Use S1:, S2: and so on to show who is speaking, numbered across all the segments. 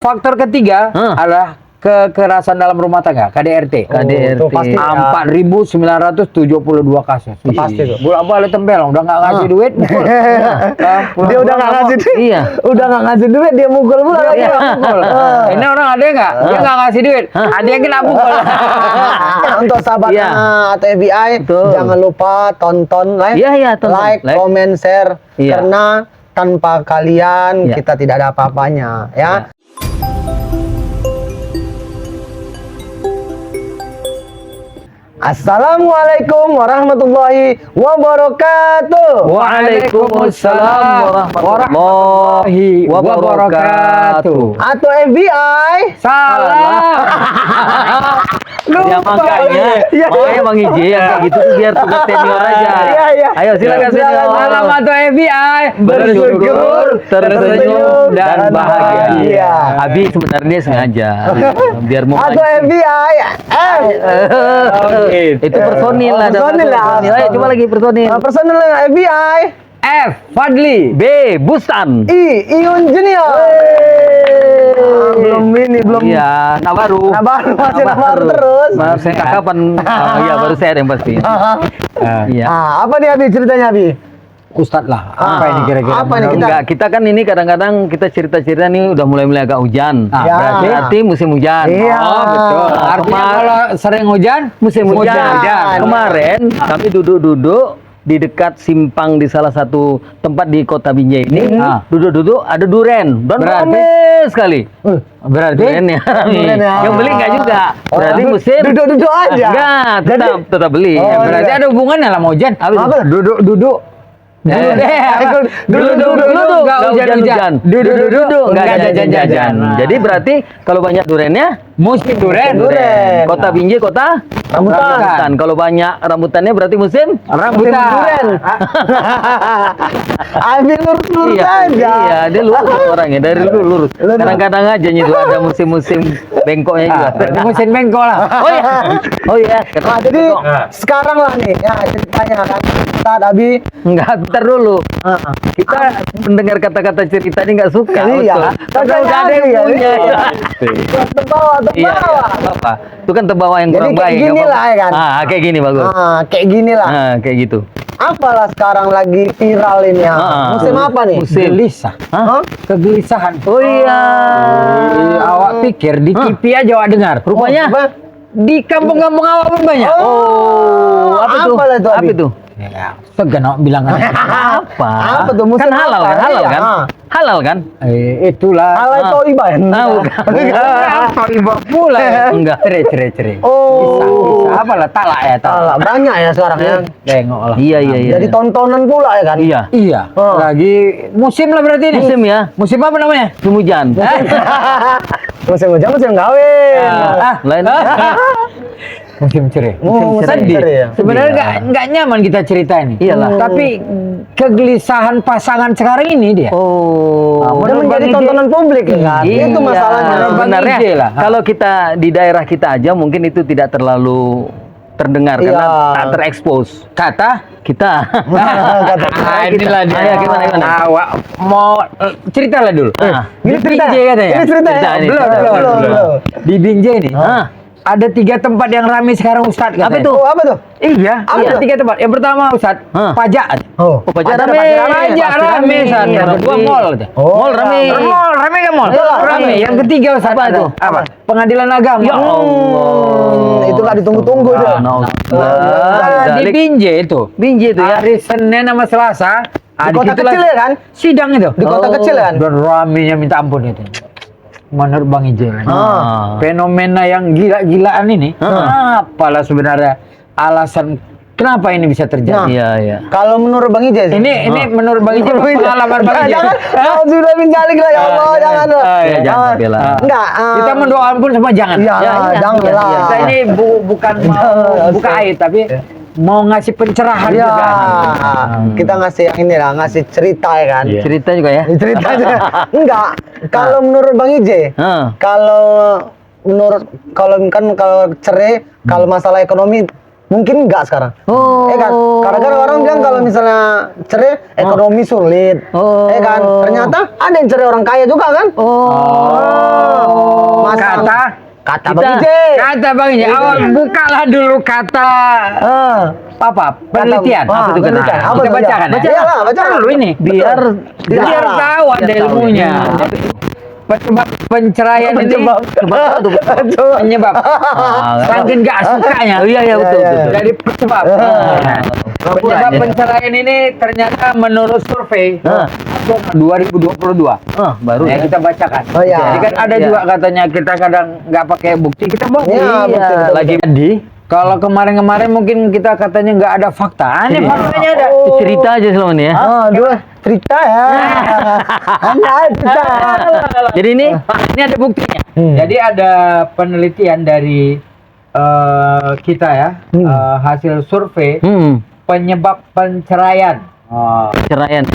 S1: Faktor ketiga adalah kekerasan dalam rumah tangga, KDRT.
S2: KDRT.
S1: Pasti 4.972 kasus.
S2: Pasti tuh.
S1: Bolak-balik tempel, udah nggak ngasih duit.
S2: Dia udah nggak ngasih duit.
S3: Iya.
S2: Udah nggak ngasih duit, dia mukul pula lagi.
S1: Ini orang ada nggak? Dia nggak ngasih duit. Ada yang kena pukul.
S2: Untuk sahabat atau FBI, jangan lupa tonton, like, comment, share. Karena tanpa kalian kita tidak ada apa-apanya, ya. Assalamualaikum warahmatullahi wabarakatuh.
S1: Waalaikumsalam warahmatullahi wabarakatuh.
S2: Atau FBI.
S1: Salam.
S3: Ya makanya Bang Ije yang kayak gitu tuh biar tugas senior aja. Ayo silakan senior.
S1: Salam atau FBI.
S2: Bersyukur,
S1: tersenyum dan bahagia.
S3: Abi sebenarnya sengaja biar mau
S2: Atau FBI.
S3: itu personil lah.
S2: Personil lah.
S3: Ayo coba lagi personil.
S2: Personil FBI.
S1: F. Fadli.
S3: B. Bustan.
S2: Iun Junior. Belum
S3: Iya, baru
S2: masih baru terus.
S3: Baru saya kapan? Iya baru saya yang pasti. Iya.
S2: Apa nih Abi ceritanya Abi?
S1: Ustadz lah. Apa ini kira-kira?
S2: Apa nih
S3: Enggak, kita kan ini kadang-kadang kita cerita-cerita nih udah mulai agak hujan. Berarti musim hujan.
S2: Iya.
S1: Oh, betul. Artinya kalau sering hujan,
S3: musim hujan. Kemarin kami duduk-duduk di dekat simpang di salah satu tempat di Kota Binjai ini. Duduk-duduk ada duren dan rame sekali.
S1: berarti
S3: Durennya rame. Yang beli enggak juga. Berarti musim
S2: Duduk-duduk aja.
S3: Enggak, tetap beli.
S1: berarti ada hubungannya lah sama hujan. Duduk-duduk.
S3: Duduk enggak hujan-hujan. Duduk enggak jajan-jajan. Jadi berarti kalau banyak durennya
S1: musim duren.
S3: Kota Binjai kota rambutan. Kalau banyak rambutannya berarti musim
S1: rambutan.
S2: Abi lurus-lurus aja.
S3: Iya, dia lurus orangnya dari dulu lurus. Kadang-kadang aja itu ada musim-musim bengkoknya juga.
S1: Berarti musim bengkok lah.
S3: Oh iya.
S2: Nah, jadi sekarang lah nih ya ceritanya kan. Ustadz Abi
S3: Enggak, bentar dulu. Kita mendengar kata-kata cerita ini enggak suka.
S2: Iya.
S3: Tapi udah ada yang punya.
S2: terbawa.
S3: Iya, apa? Itu kan terbawa yang kurang baik.
S2: Kayak gini lah ya kan.
S3: Kayak gini bagus.
S2: Kayak gini lah.
S3: Kayak gitu.
S2: Apalah sekarang lagi viral ini ya. Musim apa nih?
S3: Musim
S1: Gelisah. Kegelisahan.
S3: Oh iya.
S1: Awak pikir di TV aja awak dengar.
S3: Rupanya
S1: di kampung-kampung awak pun banyak.
S3: Apa itu?
S1: Ya, segan awak bilang kan.
S3: Apa
S2: tuh? Musim
S3: kan halal
S2: apa?
S3: kan? Halal
S2: Iya.
S3: kan? Halal kan?
S1: Itulah.
S2: Halal toibah ya?
S1: Bukan. Ibu pula.
S3: Enggak.
S1: Cerai.
S2: Oh.
S1: Apalah talak ya talak.
S2: Banyak ya sekarang ya.
S1: Tengok lah.
S3: Iya.
S2: Jadi tontonan pula ya kan?
S3: Iya.
S1: Lagi musim lah berarti ini.
S3: Musim ya.
S1: Musim apa namanya?
S3: Musim hujan.
S2: Musim hujan, musim kawin.
S3: Lain.
S1: Musim cerai.
S2: Sedih ya.
S1: Sebenarnya nggak nyaman kita cerita ini.
S3: Iyalah.
S1: Tapi kegelisahan pasangan sekarang ini dia.
S2: Udah menjadi tontonan publik ya kan?
S3: Iya.
S2: Itu masalahnya.
S3: Sebenarnya kalau kita di daerah kita aja mungkin itu tidak terlalu terdengar karena tak terekspos. Kata kita.
S1: Inilah dia.
S3: Gimana?
S1: Awak mau cerita lah dulu.
S2: Ini
S1: Di Binjai katanya.
S2: Ini cerita ya?
S1: Belum. Di Binjai nih. Ada 3 tempat yang ramai sekarang Ustadz katanya.
S2: Apa tuh?
S1: Iya, ada 3 tempat. Yang pertama Ustadz, pajak.
S3: Pajak
S1: Rame. Yang kedua mall.
S3: Mall rame.
S1: Mall rame kan mall? Rame. Yang ketiga Ustadz,
S3: Apa itu?
S1: Apa? Pengadilan agama.
S3: Ya Allah.
S2: Itu nggak ditunggu-tunggu tuh.
S1: Di Binjai itu.
S3: Binjai itu ya.
S1: Hari Senin sama Selasa.
S2: Di kota kecil ya kan?
S1: Sidang itu.
S2: Di kota kecil kan?
S1: Dan ramenya minta ampun itu. Menurut Bang Ije, fenomena yang gila-gilaan ini, apalah sebenarnya alasan kenapa ini bisa terjadi?
S3: Iya.
S2: Kalau menurut Bang Ije,
S1: Ini menurut Bang Ije, pengalaman Bang Ije.
S2: Jangan sudah menjalik lah ya Allah, jangan lah.
S3: Jangan bela.
S2: Enggak.
S1: Kita mendoa ampun sama jangan.
S2: Jangan lah.
S1: Kita ini bukan mau buka aib, tapi mau ngasih pencerahan juga.
S2: Kita ngasih yang ini lah, ngasih cerita ya kan.
S3: Cerita juga ya.
S2: Cerita aja. Enggak. Kalau menurut Bang Ije, kalau cerai, kalau masalah ekonomi mungkin enggak sekarang.
S3: Oh.
S2: Kan? Karena orang bilang kalau misalnya cerai ekonomi sulit. Kan? Ternyata ada yang cerai orang kaya juga kan? Kata Bang Ije.
S1: Kata Bang Ije. Bukalah dulu kata penelitian.
S2: Apa itu penelitian?
S1: Kita bacakan ya.
S2: Iyalah, baca
S1: dulu ini. Biar tahu ada ilmunya. Penyebab penceraian ini penyebab saking gak sukanya.
S3: Iya betul.
S1: Jadi penyebab penceraian ini ternyata menurut survei 2022.
S3: Baru
S1: ya kita bacakan.
S2: Iya.
S1: Jadi kan ada juga katanya kita kadang nggak pakai bukti, kita bukti.
S2: Iya,
S1: Lagi di kalau kemarin-kemarin mungkin kita katanya nggak ada fakta. Ini faktanya ada.
S3: Cerita aja selama ini ya.
S2: Dua cerita ya. Hanya cerita.
S3: Jadi ini
S1: ada buktinya. Jadi ada penelitian dari kita ya, hasil survei penyebab penceraian.
S3: Perceraian.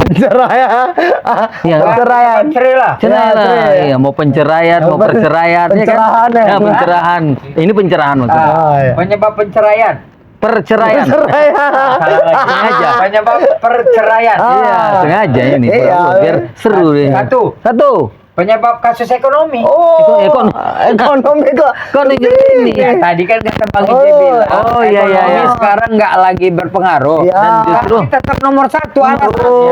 S2: Iya, perceraian.
S3: Cerai. Iya, mau penceraian, mau perceraian.
S2: Pencerahan ya.
S3: Ya, pencerahan. Ini pencerahan maksudnya.
S1: Penyebab perceraian.
S3: Perceraian.
S1: Sengaja. Penyebab perceraian.
S3: Iya, sengaja ini. Biar seru nih. Satu.
S1: Penyebab kasus ekonomi.
S2: Ekonomi kok.
S3: Ini.
S1: Ya, tadi kan kata Bang Ije bilang.
S3: Iya.
S1: Sekarang nggak lagi berpengaruh.
S2: Iya.
S1: Dan justru tetap nomor satu alasannya.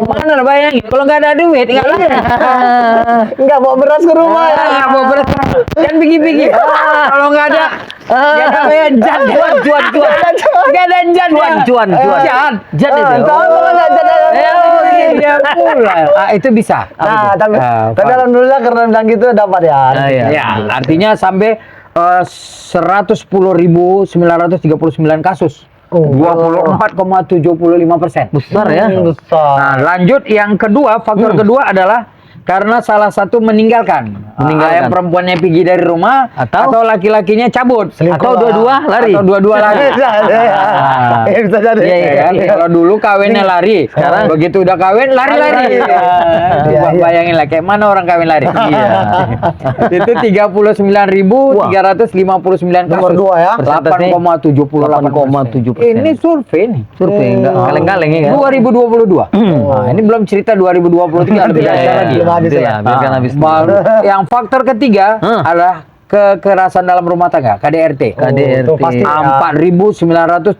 S1: Mana lah bayangin kalau nggak ada duit nggak lagi.
S2: Enggak bawa beras ke rumah ya.
S1: Nggak mau beres. Dan pikir-pikir. Kalau nggak ada. Nggak ada bayar jan. Cuan. Nggak ada jan.
S3: Cuan.
S1: Jan itu.
S2: Kalau nggak jadi.
S1: Iya pula. Itu bisa.
S2: Nah, tapi alhamdulillah karena bilang gitu dapat ya.
S1: Ya, artinya sampai 110.939 kasus. 24,75%.
S3: Besar ya.
S1: Nah, lanjut yang kedua, faktor kedua adalah karena salah satu meninggalkan. Yang perempuannya pergi dari rumah atau laki-lakinya cabut
S3: atau dua-dua lari.
S2: Bisa jadi.
S1: Iya kan? Kalau dulu kawinnya lari, sekarang begitu udah kawin lari-lari. Bayangin lah kayak mana orang kawin lari. Itu 39.359 kasus.
S2: Nomor 2 ya.
S1: 8,78%. Ini survei nih.
S3: Survei enggak kaleng-kaleng ya.
S1: 2022. Nah, ini belum cerita 2023 lebih dahsyat lagi.
S3: Biarkan habis.
S1: Yang faktor ketiga adalah kekerasan dalam rumah tangga, KDRT.
S2: Itu pasti
S1: 4.972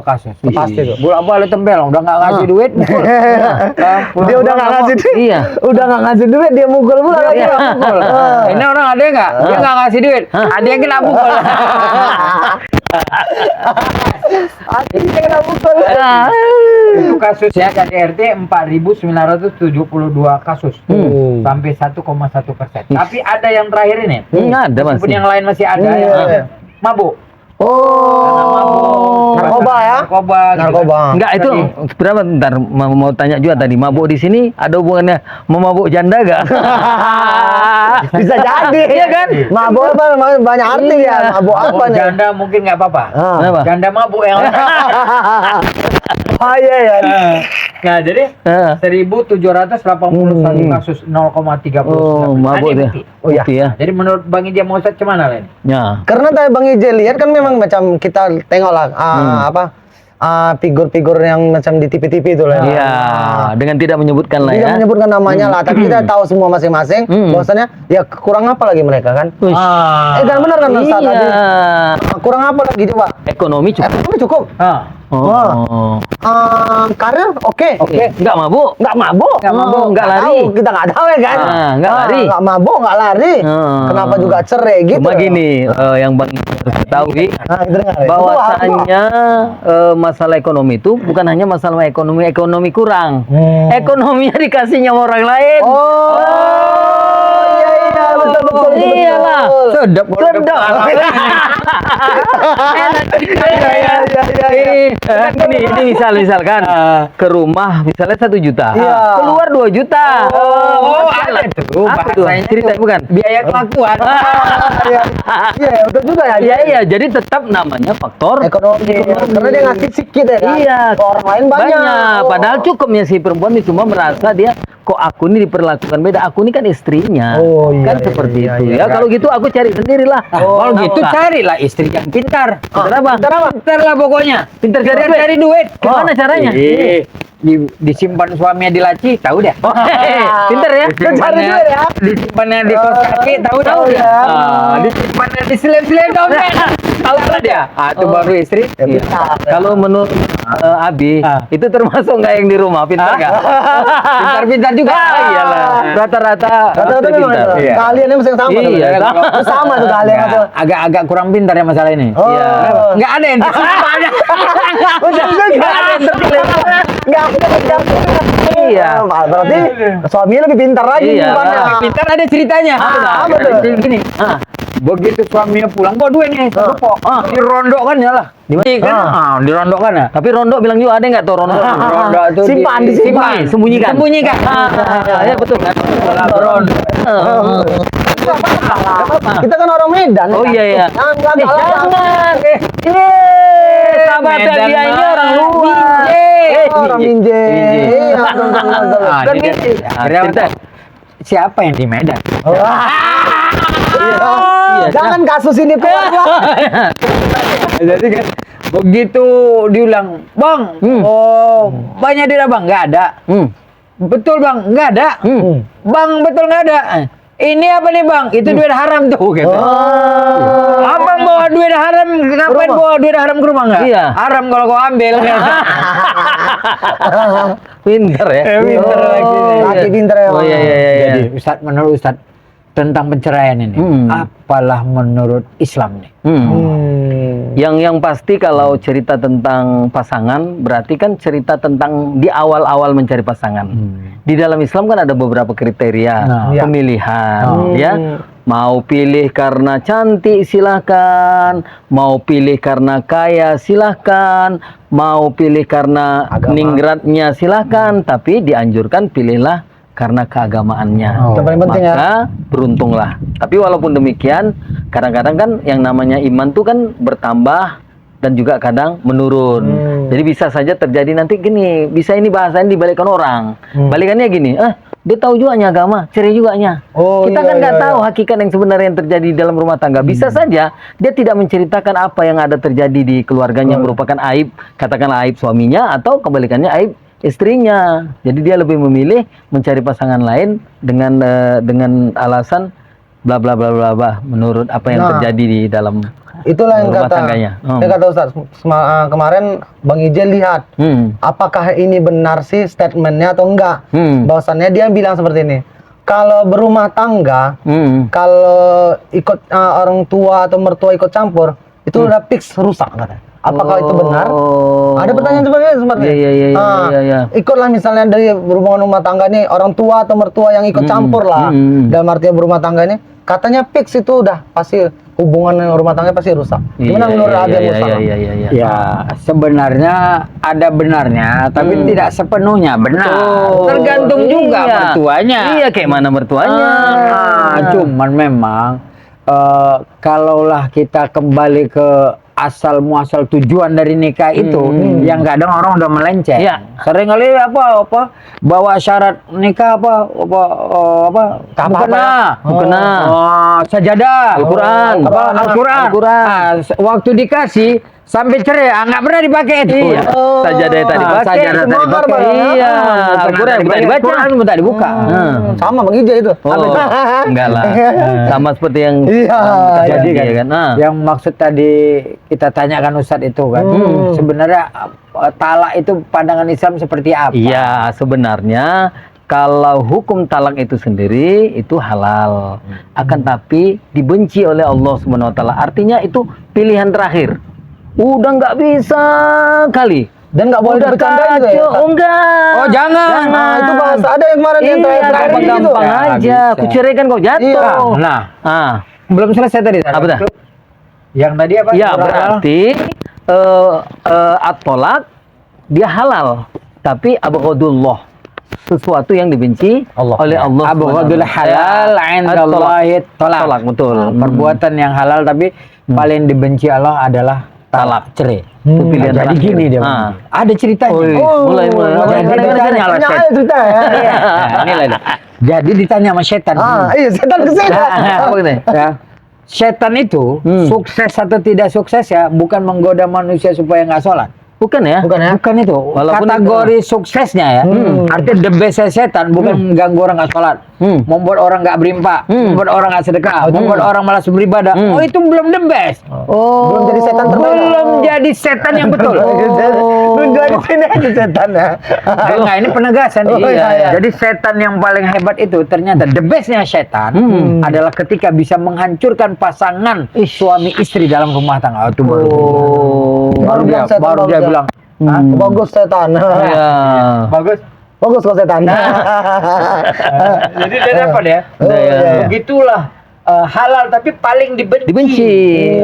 S1: kasus.
S2: Pasti tuh.
S1: Bolak-balik tempel, udah nggak ngasih duit.
S2: Dia udah nggak ngasih duit.
S3: Iya.
S2: Udah nggak ngasih duit dia mukul pula lagi.
S1: Ini orang ada nggak? Dia nggak ngasih duit. Ada yang kena pukul. Itu kasusnya KDRT 4.972 kasus sampai 1,1%. Tapi ada yang terakhir ini.
S3: Ada masih.
S1: Meskipun yang lain masih ada yang mabuk.
S2: Narkoba ya?
S1: Narkoba.
S3: Enggak itu berapa bentar mau tanya juga tadi mabuk di sini ada hubungannya sama mabuk janda gak?
S2: Bisa jadi.
S3: Iya kan?
S2: Mabuk apa banyak arti ya. Mabuk apa nih?
S1: Janda mungkin nggak apa-apa.
S3: Kenapa?
S1: Janda mabuk yang lain.
S2: Iya ya.
S1: Nah, jadi 1.781 kasus 0,39%.
S3: Mabuk dia.
S2: Oh ya.
S1: Jadi menurut Bang Ije mau set kemana lain?
S3: Ya.
S2: Karena tadi Bang Ije lihat kan memang macam kita tengoklah figur-figur yang macam di TV-TV itu lah.
S3: Iya, dengan tidak menyebutkan lah ya.
S2: Tidak menyebutkan namanya lah, tapi kita tahu semua masing-masing. Bahwasanya ya kurang apa lagi mereka kan? Dan benar kan Ustaz tadi. Kurang apa lagi coba?
S3: Ekonomi cukup.
S2: Ekonomi cukup. Karir oke.
S3: Enggak mabuk.
S2: Enggak mabuk.
S3: Enggak lari.
S2: Kita enggak tahu ya kan?
S3: Enggak lari.
S2: Enggak mabuk, enggak lari. Kenapa juga cerai gitu?
S3: Cuma gini, yang Bang harus ketahui bahwasanya masalah ekonomi itu bukan hanya masalah ekonomi kurang. Ekonominya dikasihnya orang lain.
S2: Betul.
S1: Iyalah. Sedap.
S3: Kan gini, ini misalkan ke rumah misalnya 1 juta, keluar 2 juta.
S1: Ada tuh bahasanya
S3: cerita bukan?
S1: Biaya kelakuan.
S2: Iya, betul juga ya.
S3: Iya, jadi tetap namanya faktor
S2: ekonomi. Karena dia ngasih sedikit ya kan?
S3: Iya,
S2: orang lain banyak.
S3: Padahal cukupnya si perempuan itu cuma merasa dia kok aku ini diperlakukan beda? Aku ini kan istrinya.
S2: Oh, iya,
S3: Kan
S2: iya,
S3: seperti
S2: iya,
S3: itu.
S2: iya.
S3: Ya kalau gitu aku cari sendirilah.
S1: Kalau
S3: tahu
S1: gitu
S3: nggak?
S1: carilah istri yang pintar.
S3: Pintar apa?
S1: Pintar lah pokoknya.
S3: Pintar cari duit.
S1: Cari duit.
S3: Gimana caranya?
S1: Disimpan suaminya di laci, tahu deh.
S3: Pintar ya?
S2: Cari duit ya.
S1: Disimpannya di kos kaki, tahu
S2: ya.
S1: disimpannya di selip-selip, tahu deh. Tahu dia. Itu baru istri.
S3: Iya. Kalau menurut Abi, itu termasuk nggak yang di rumah? Pintar nggak?
S1: Pintar-pintar juga.
S3: Iyalah. Rata-rata
S2: Rata-rata memang
S3: pintar.
S2: itu.
S1: Iya.
S2: Kalian yang sama tuh.
S3: Iya,
S2: Itu sama tuh kalian
S1: Ya,
S2: tuh.
S1: agak kurang pintar ya masalah ini.
S2: Oh.
S3: Iya.
S1: Nggak ada yang disimpan.
S2: Nggak ada yang terpilih. Nggak ada.
S3: Iya.
S2: Berarti suaminya lebih pintar lagi
S3: Iya.
S2: nyimpannya.
S1: Pintar ada ceritanya.
S2: apa tuh?
S1: Jadi gini. Begitu suaminya pulang, bawa duit nih, satu pok. Dirondokkan ya lah. Dirondokkan ya.
S3: Tapi Rondo bilang juga ada nggak tuh Rondo?
S1: Rondo itu
S2: Simpan,
S3: Sembunyikan.
S1: Sembunyikan.
S3: Ya betul kan?
S1: Rondo.
S2: Kita kan orang Medan.
S3: Oh iya iya.
S2: Jangan
S3: Jangan. Sahabat
S1: Medan
S3: dia ini orang luar.
S2: orang Minje.
S1: Kan cerita siapa yang di Medan?
S2: Jangan kasus ini keluar.
S1: Jadi kan begitu diulang, Bang, banyak dia Bang, nggak ada. Betul Bang, nggak ada. Bang, betul nggak ada. Ini apa nih Bang? Itu duit haram tuh gitu. Abang bawa duit haram, ngapain bawa duit haram ke rumah nggak?
S3: Iya.
S1: Haram kalau kau ambil.
S3: Pinter ya.
S1: Pinter lagi.
S2: Laki pinter ya.
S3: Oh iya iya iya.
S1: Jadi menurut Ustaz tentang perceraian ini, apalah menurut Islam nih?
S3: Yang pasti kalau cerita tentang pasangan berarti kan cerita tentang di awal-awal mencari pasangan. Di dalam Islam kan ada beberapa kriteria pemilihan, ya. Mau pilih karena cantik silahkan, mau pilih karena kaya silahkan, mau pilih karena ningratnya silahkan, tapi dianjurkan pilihlah karena keagamaannya.
S2: Yang paling penting ya.
S3: Maka beruntunglah. Tapi walaupun demikian, kadang-kadang kan yang namanya iman tuh kan bertambah dan juga kadang menurun. Jadi bisa saja terjadi nanti gini, bisa ini bahasanya dibalikkan orang. Balikannya gini, dia tahu juga agama, cerai juga nya. Kita kan nggak tahu hakikat yang sebenarnya yang terjadi di dalam rumah tangga. Bisa saja dia tidak menceritakan apa yang ada terjadi di keluarganya merupakan aib, katakanlah aib suaminya atau kebalikannya aib istrinya. Jadi dia lebih memilih mencari pasangan lain dengan alasan bla bla bla bla bla menurut apa yang terjadi di dalam
S2: itulah yang
S3: rumah
S2: kata
S3: tangganya.
S2: yang kata Ustaz kemarin Bang Ijel lihat apakah ini benar sih statementnya atau enggak. Bahwasannya dia bilang seperti ini, kalau berumah tangga kalau ikut orang tua atau mertua ikut campur itu udah fix rusak katanya. Apakah itu benar? Ada pertanyaan seperti
S3: Iya.
S2: Ikutlah misalnya dari hubungan rumah tangga nih orang tua atau mertua yang ikut campur lah dalam artian berumah tangga ini katanya fix itu udah pasti hubungan rumah tangga pasti rusak. Gimana menurut Abi Musa?
S1: Ya sebenarnya ada benarnya tapi tidak sepenuhnya benar. Tergantung juga mertuanya.
S3: Iya kayak mana mertuanya.
S1: Cuman memang kalaulah kita kembali ke asal muasal tujuan dari nikah itu, yang kadang orang udah melenceng. Sering kali apa bawa syarat nikah apa mukena, sajadah, Al-Quran, Al-Quran. Waktu dikasih sampai cerai nggak pernah dipakai itu.
S3: Sajadah tadi dipakai.
S1: Sajadah tadi dipakai. Iya.
S3: Al-Quran bukan dibaca.
S1: Al-Quran bukan dibuka.
S2: Sama Bang Ijel itu.
S3: Enggak lah. Sama seperti yang
S1: Jadi
S3: kan.
S1: Yang maksud tadi kita tanyakan Ustadz itu kan, sebenarnya talak itu pandangan Islam seperti apa?
S3: Iya, sebenarnya kalau hukum talak itu sendiri itu halal, akan tapi dibenci oleh Allah Subhanahu Wa Taala. Artinya itu pilihan terakhir. Udah nggak bisa kali.
S2: Dan nggak boleh bercanda juga ya?
S3: Enggak.
S1: Oh jangan.
S2: Itu bahasa ada yang kemarin yang
S3: gampang aja. Kuceraikan kok jatuh.
S1: Belum selesai tadi.
S3: Apa dah?
S1: Yang tadi apa?
S3: Ya berarti at-tolak dia halal, tapi abghadullah, sesuatu yang dibenci oleh Allah.
S1: Abghadul halal 'indallahi tolak.
S3: Betul.
S1: Perbuatan yang halal tapi paling dibenci Allah adalah talak, cerai.
S3: Itu pilihan
S1: Jadi
S3: terakhir.
S1: gini dia.
S3: Ah.
S1: Ada ceritanya.
S3: Mulai.
S1: Jadi ditanya sama setan.
S2: cerita ya.
S1: Nah, inilah dia. Jadi ditanya sama setan.
S2: Iya setan ke sini.
S3: Apa gitu?
S1: Ya. Setan itu sukses atau tidak sukses ya bukan menggoda manusia supaya nggak sholat.
S3: Bukan ya?
S2: Bukan ya?
S1: Bukan itu.
S3: Walaupun
S1: Kategori suksesnya ya. Artinya the best setan bukan mengganggu orang nggak sholat, membuat orang nggak berimpak, membuat orang nggak sedekah, membuat orang malas beribadah. Oh itu belum the best.
S2: Belum jadi setan terbaik.
S1: Belum jadi setan yang betul.
S2: Lu jadi sini aja setan ya.
S1: Nah ini penegasan.
S2: Oh, iya.
S1: Jadi setan yang paling hebat itu ternyata the bestnya setan adalah ketika bisa menghancurkan pasangan suami istri dalam rumah tangga. Itu baru.
S2: Baru bilang setan,
S1: baru dia
S2: bagus ya.
S1: bilang.
S2: Bagus setan.
S3: Iya.
S1: Bagus.
S2: Bagus kok setan.
S1: Jadi dia dapat ya. Begitulah halal tapi paling
S3: Dibenci.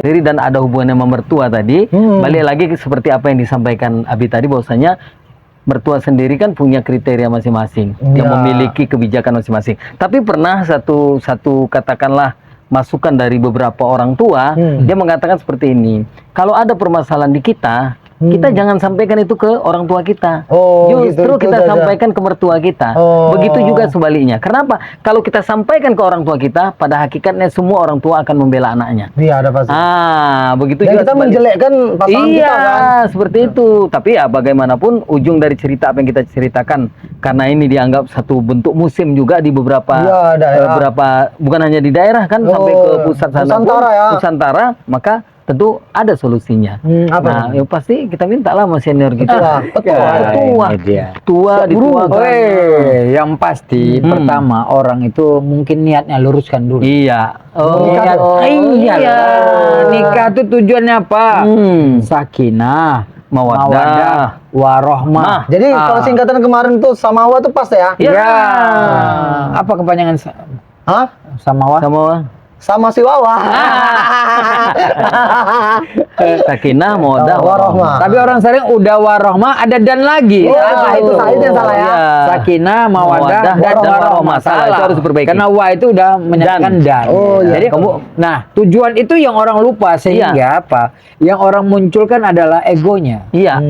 S3: Diri dan ada hubungannya sama mertua tadi. Balik lagi seperti apa yang disampaikan Abi tadi bahwasanya mertua sendiri kan punya kriteria masing-masing yang memiliki kebijakan masing-masing. Tapi pernah satu katakanlah masukan dari beberapa orang tua, dia mengatakan seperti ini. Kalau ada permasalahan di kita jangan sampaikan itu ke orang tua kita. Justru kita sampaikan ke mertua kita. Begitu juga sebaliknya. Kenapa? Kalau kita sampaikan ke orang tua kita, pada hakikatnya semua orang tua akan membela anaknya.
S2: Iya, ada pasti.
S3: Begitu
S2: Dan
S3: juga
S2: kita menjelekkan pasangan kita kan.
S3: Iya, seperti itu. Tapi ya bagaimanapun ujung dari cerita apa yang kita ceritakan, karena ini dianggap satu bentuk musim juga di beberapa bukan hanya di daerah kan, sampai ke pusat sana
S2: Nusantara ya.
S3: Nusantara, maka tentu ada solusinya.
S2: Apa?
S3: Nah, yang pasti kita minta lah sama senior kita. Tua dituakan.
S1: Yang pasti pertama orang itu mungkin niatnya luruskan dulu.
S3: Iya.
S1: Nikah itu tujuannya apa? Sakinah, mawaddah, warohmah.
S2: Jadi kalau singkatan kemarin tuh samawa tuh pas ya?
S1: Ya. Apa kepanjangan?
S2: Hah?
S1: Samawa?
S2: Sama si Wawa.
S3: Sakinah, mawaddah, warohmah.
S1: Tapi orang sering udah warohmah ada dan lagi.
S2: Itu yang salah ya.
S1: Sakinah, mawaddah, dan warohmah.
S3: Salah. Itu harus diperbaiki.
S1: Karena wa itu udah menyatakan dan. Jadi tujuan itu yang orang lupa sehingga apa? Yang orang munculkan adalah egonya.
S3: Iya.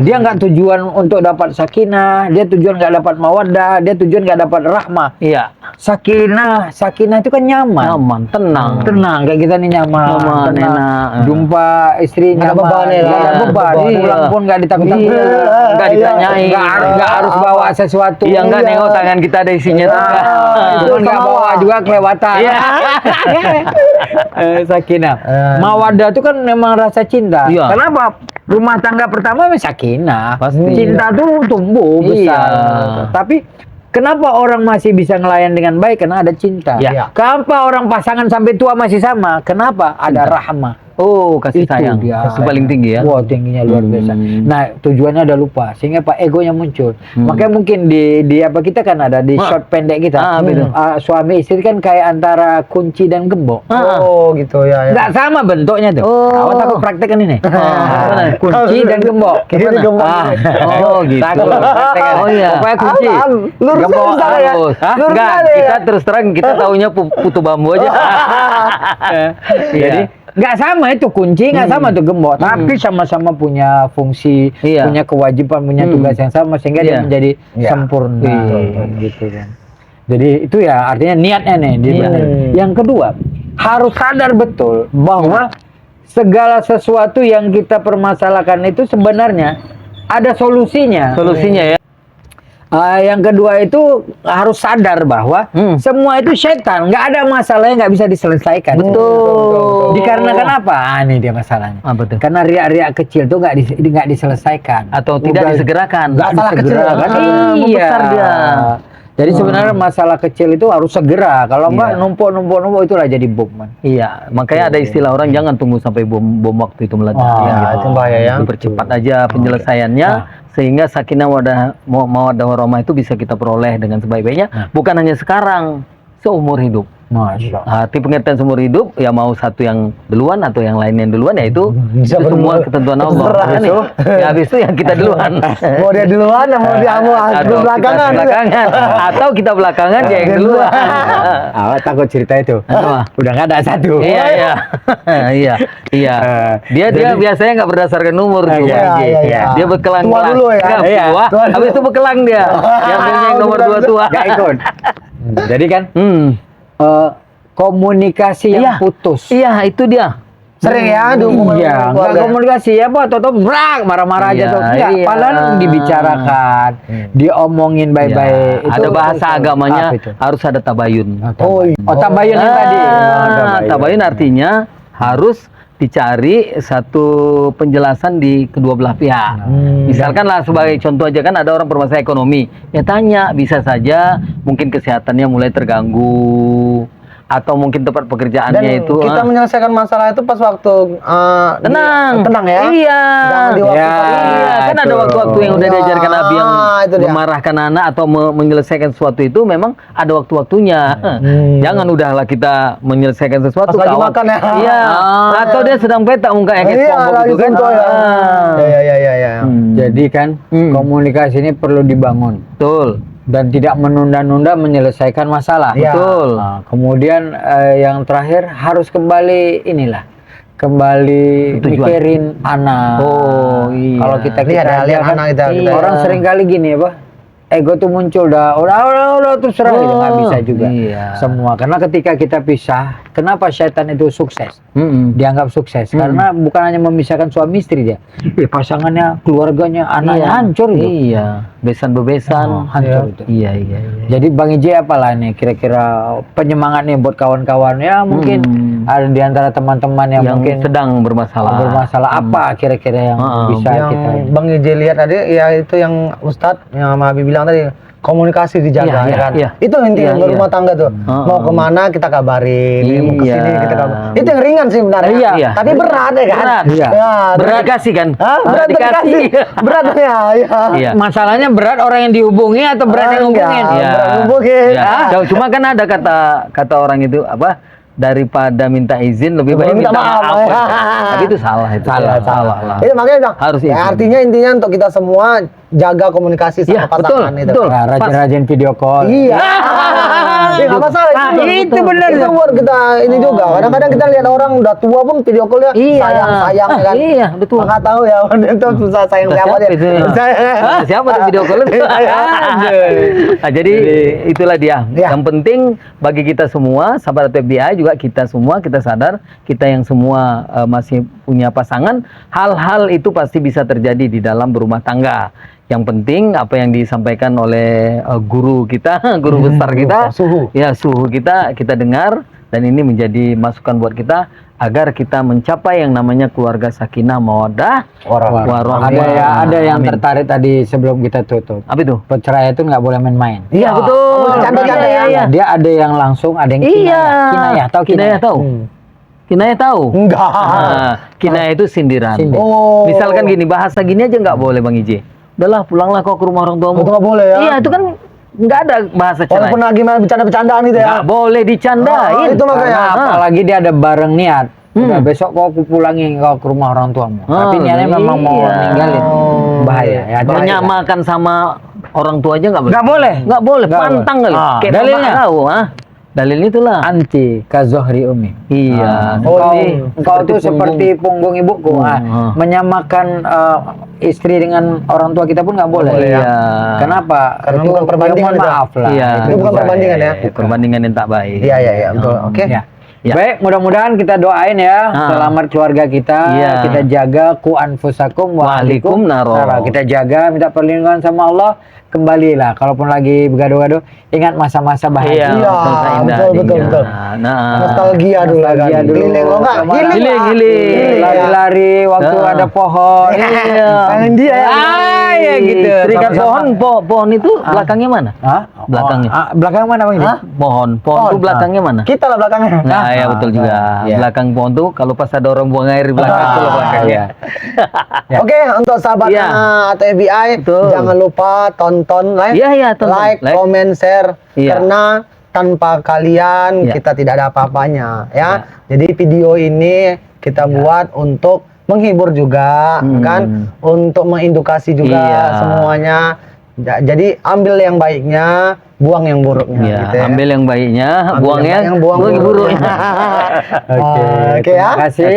S1: Dia nggak tujuan untuk dapat sakinah, dia tujuan nggak dapat mawaddah, dia tujuan nggak dapat rahmah.
S3: Iya.
S1: Sakinah itu kan nyaman,
S3: tenang
S1: kayak kita nih nyaman,
S3: enak.
S1: Jumpa istri
S2: Nggak ada
S1: nyaman,
S2: beban ya,
S1: nggak ada beban, pulang pun nggak ditakut-takut,
S3: nggak ditanyain,
S1: nggak harus bawa sesuatu,
S3: nggak nengok tangan kita ada isinya,
S1: itu nggak bawa juga kelewatan. Sakinah, mawaddah itu kan memang rasa cinta. Kenapa? Rumah tangga pertama sakinah, cinta tuh tumbuh besar. Tapi kenapa orang masih bisa ngelayan dengan baik? Karena ada cinta. Kenapa orang pasangan sampai tua masih sama? Kenapa? Ada rahmah.
S3: Kasih sayang. Itu paling tinggi ya.
S1: Wah, tingginya luar biasa. Nah, tujuannya udah lupa sehingga Pak egonya muncul. Makanya mungkin di apa kita kan ada di short pendek kita. Suami istri kan kayak antara kunci dan gembok.
S2: Gitu ya.
S1: Nggak sama bentuknya tuh. Awak takut praktekan ini. Kunci dan gembok.
S3: Gimana? Gitu.
S1: Pokoknya kunci.
S2: Gembok
S3: harus. Enggak, kita terus terang kita taunya putu bambu aja.
S1: Jadi nggak sama itu kunci, nggak sama tuh gembok, tapi sama-sama punya fungsi, punya kewajiban, punya tugas yang sama sehingga dia menjadi sempurna, gitu kan. Jadi itu ya artinya niatnya nih. Yang kedua harus sadar betul bahwa segala sesuatu yang kita permasalahkan itu sebenarnya ada solusinya.
S3: Ya.
S1: Yang kedua itu harus sadar bahwa semua itu setan, nggak ada masalah yang nggak bisa diselesaikan.
S3: Betul.
S1: Dikarenakan apa? Ini dia masalahnya.
S3: Betul.
S1: Karena riak-riak kecil tuh nggak diselesaikan
S3: atau tidak disegerakan.
S2: Masalah kecil.
S3: Membesar dia.
S1: Jadi sebenarnya masalah kecil itu harus segera. Kalau enggak numpuk itulah jadi bom.
S3: Iya, makanya ada istilah orang jangan tunggu sampai bom waktu itu meledak.
S2: Itu bahaya ya.
S3: Dipercepat aja penyelesaiannya. Sehingga sakinah mawaddah warahmah itu bisa kita peroleh dengan sebaik-baiknya, bukan hanya sekarang, seumur hidup.
S1: Masya Allah.
S3: Arti pengertian seumur hidup ya mau satu yang duluan atau yang lain yang duluan ya itu semua ketentuan Allah. Kan itu, ya habis itu yang kita duluan.
S2: Mau dia duluan, mau dia mau
S3: Atau
S2: belakangan.
S3: kita belakangan atau kita belakangan dia yang duluan.
S1: Takut cerita itu.
S3: Apa?
S1: Udah nggak ada satu.
S3: Iya iya iya iya. Dia biasanya nggak berdasarkan umur tuh.
S2: Iya.
S3: Dia berkelang
S2: Tua dulu ya.
S3: Nggak,
S1: Iya.
S3: tua,
S2: Tua dulu.
S3: habis itu berkelang dia. Yang nomor 2 tua.
S1: Nggak ikut. Jadi kan komunikasi yang
S3: Iya.
S1: putus.
S3: Iya itu dia.
S2: Sering ya dihubungan
S1: Iya,
S2: dengan
S1: nggak
S2: keluarga.
S1: komunikasi ya, atau brak marah-marah aja
S3: Iya,
S1: tuh. Enggak,
S3: iya.
S1: padahal dibicarakan, diomongin baik-baik.
S3: Ya, ada bahasa agamanya
S1: apa itu?
S3: harus ada tabayun.
S2: Oh, iya.
S1: Tabayun yang tadi.
S3: Tabayun artinya harus dicari satu penjelasan di kedua belah pihak. Misalkan lah sebagai contoh aja kan ada orang bermasalah ekonomi, ya tanya, bisa saja mungkin kesehatannya mulai terganggu atau mungkin tempat pekerjaannya
S2: Dan
S3: itu
S2: kita menyelesaikan masalah itu pas waktu tenang ya.
S3: Iya.
S2: Jangan di waktu
S1: Ya,
S3: Iya, kan ada
S1: itu.
S3: waktu-waktu yang udah
S2: Ya,
S3: diajarkan Nabi yang
S2: itu dia.
S3: memarahkan anak atau menyelesaikan sesuatu itu memang ada waktu-waktunya. Jangan udahlah kita menyelesaikan sesuatu
S2: Pas lagi
S3: kawan.
S2: makan ya.
S3: Iya. Atau dia sedang petak mukanya kayak
S2: Iya,
S3: SpongeBob
S2: lagi
S3: gitu kan.
S2: contoh ya. Iya.
S1: Jadi kan komunikasi ini perlu dibangun
S3: Betul.
S1: dan tidak menunda-nunda menyelesaikan masalah.
S2: Iya.
S3: Betul.
S1: Nah, kemudian yang terakhir harus kembali
S3: Tujuan.
S1: mikirin anak.
S3: Oh, iya.
S1: Kalau kita
S2: Iya, ada
S1: aja
S2: lihat
S1: kan,
S2: anak kita.
S1: orang sering kali gini ya, ego tuh muncul udah terserah gitu, nggak bisa juga
S3: iya.
S1: semua. Karena ketika kita pisah, kenapa syaitan itu sukses?
S3: Mm-mm.
S1: Dianggap sukses karena bukan hanya memisahkan suami istri dia, pasangannya, keluarganya, anaknya
S3: Iya.
S1: hancur itu.
S3: Iya. Besan-bebesan.
S1: Hancur itu.
S3: Iya.
S1: Jadi Bang Ije apalah nih kira-kira penyemangat nih buat kawan-kawan ya, mungkin ada di antara teman-teman yang mungkin
S3: sedang bermasalah.
S1: apa kira-kira yang bisa
S2: Yang
S1: kita
S2: Bang Ije lihat tadi ya itu yang Ustadz yang Mas Abi bilang tadi, komunikasi dijaga
S3: Iya,
S2: ya kan.
S3: iya.
S2: Itu intinya
S3: Iya,
S2: berumah tangga tuh. Mau kemana kita kabarin, mau kesini
S3: Iya.
S2: kita kabarin. Itu yang ringan sih sebenarnya.
S3: Iya.
S2: Tapi berat ya kan.
S3: Berat.
S1: Iya.
S2: Ya,
S3: Berat dikasih kan?
S2: Hah? Berat dikasih. Berat ya.
S3: Iya.
S1: masalahnya berat orang yang dihubungi atau berat yang ngubungin?
S2: Iya. Berat ngubungin.
S3: Iya. Cuma kan ada kata orang itu apa? Daripada minta izin lebih baik minta maaf. Tapi itu salah itu. Salah lah.
S2: Itu makanya bilang,
S3: Harus
S2: ya,
S3: izin.
S2: artinya intinya untuk kita semua jaga komunikasi sama
S3: Iya,
S2: pasangan
S3: betul,
S2: itu.
S3: betul.
S1: Nah, rajin-rajin video call.
S2: Iya. Iya, nggak masalah
S1: itu benar.
S2: Itu buat kita ini juga. Kadang-kadang kita lihat orang udah tua pun video call ya
S3: Iya.
S2: sayang kan.
S3: Iya, betul.
S2: Nggak tahu ya itu susah sayang siapa dia.
S3: Siapa tuh video call itu? Nah, jadi itulah dia.
S2: Iya.
S3: Yang penting bagi kita semua, sahabat FBI juga kita semua kita sadar kita yang semua masih punya pasangan, hal-hal itu pasti bisa terjadi di dalam berumah tangga. Yang penting apa yang disampaikan oleh guru kita, guru besar kita, suhu kita dengar dan ini menjadi masukan buat kita agar kita mencapai yang namanya keluarga sakinah mawaddah warahmah.
S1: Ada yang
S3: Amin.
S1: tertarik tadi sebelum kita tutup.
S3: Apa itu?
S1: Perceraian itu nggak boleh main-main.
S3: Iya betul.
S2: Canda-canda ya.
S3: Iya.
S1: Dia ada yang langsung, ada yang
S3: Iya.
S1: kinayah. Tahu
S3: Kinayah tahu. Kinayah tahu.
S2: Enggak.
S3: Nah, kinayah itu sindiran.
S1: Sindir.
S2: Oh.
S3: Misalkan gini, bahasa gini aja nggak boleh Bang Ije. Udahlah pulanglah kau ke rumah orang tuamu.
S2: Itu nggak boleh ya.
S3: Iya itu kan nggak ada bahasa cerai.
S2: Walaupun lagi main bercanda-bercandaan gitu ya.
S3: Nggak boleh dicandain.
S2: Itu makanya.
S1: Karena apalagi dia ada bareng niat. Udah besok kau pulangin kau ke rumah orang tuamu. Tapi niatnya memang mau
S3: iya.
S1: ninggalin. Bahaya ya.
S3: Menyamakan sama orang tua aja nggak boleh.
S1: Nggak boleh.
S3: Nggak boleh.
S1: Nggak
S3: Pantang kali.
S1: boleh.
S3: Kayak
S1: Dalilnya?
S3: Bapak tahu, dalilnya itulah.
S1: Anti kazohri umi.
S3: Iya.
S1: Kau tuh seperti punggung ibuku. Menyamakan istri dengan orang tua kita pun nggak boleh.
S3: Iya.
S1: Kenapa?
S2: Karena
S1: Itu
S2: bukan perbandingan
S1: ya,
S2: itu.
S1: maaf lah.
S3: Iya.
S2: Itu bukan perbandingan ya.
S3: Perbandingan yang tak baik.
S2: Iya, betul. Oke.
S1: Ya.
S3: Ya.
S1: Baik, mudah-mudahan kita doain ya selamat keluarga kita.
S3: Iya.
S1: Kita jaga ku anfusakum wa ahlikum
S3: naro.
S1: Kita jaga, minta perlindungan sama Allah. Kembalilah, kalaupun lagi begaduh-gaduh, ingat masa-masa bahagia.
S3: Iya, masa indah.
S2: betul.
S3: Nah,
S2: Nostalgia dulu kan.
S1: Nostalgia dulu.
S2: Healing lo enggak?
S1: Kemana?
S3: Healing.
S1: Lari-lari waktu ada pohon.
S3: Iya.
S2: Pengen dia ya.
S1: Ya gitu.
S3: Serikat
S1: Sama-sama.
S3: pohon itu belakangnya mana?
S1: Hah?
S3: Belakangnya.
S1: Belakang mana Bang?
S2: Hah?
S3: Pohon itu belakangnya mana?
S2: Kita lah belakangnya.
S3: Nah, ya betul juga.
S1: Iya.
S3: Belakang pohon tuh kalau pas ada orang buang air di belakang itu lah belakangnya.
S1: Ya.
S2: Oke, untuk sahabat
S3: Iya.
S2: atau FBI,
S3: Betul.
S2: jangan lupa tonton
S3: Iya, tonton.
S2: like, comment, share
S3: Iya.
S2: karena tanpa kalian kita tidak ada apa-apanya ya. Jadi video ini kita buat untuk menghibur juga kan, untuk mengedukasi juga semuanya. Jadi ambil yang baiknya, buang yang buruknya gitu ya.
S3: Ambil yang baiknya, buang yang
S2: buruknya. Oke ya.
S1: Terima kasih.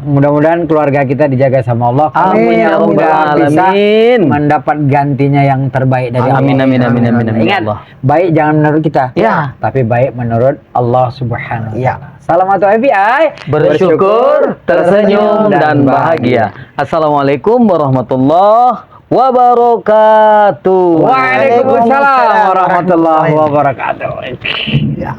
S1: Mudah-mudahan keluarga kita dijaga sama Allah.
S3: Amin ya rabbal alamin.
S1: Mendapat gantinya yang terbaik dari Allah.
S3: Amin.
S1: Ingat, baik jangan menurut kita.
S3: Ya.
S1: Tapi baik menurut Allah Subhanahu wa
S2: Ya.
S1: taala. Salam atau FBI.
S3: Bersyukur, tersenyum dan bahagia. Assalamualaikum warahmatullahi wabarakatuh.
S1: Waalaikumsalam warahmatullahi wabarakatuh.
S2: Ya.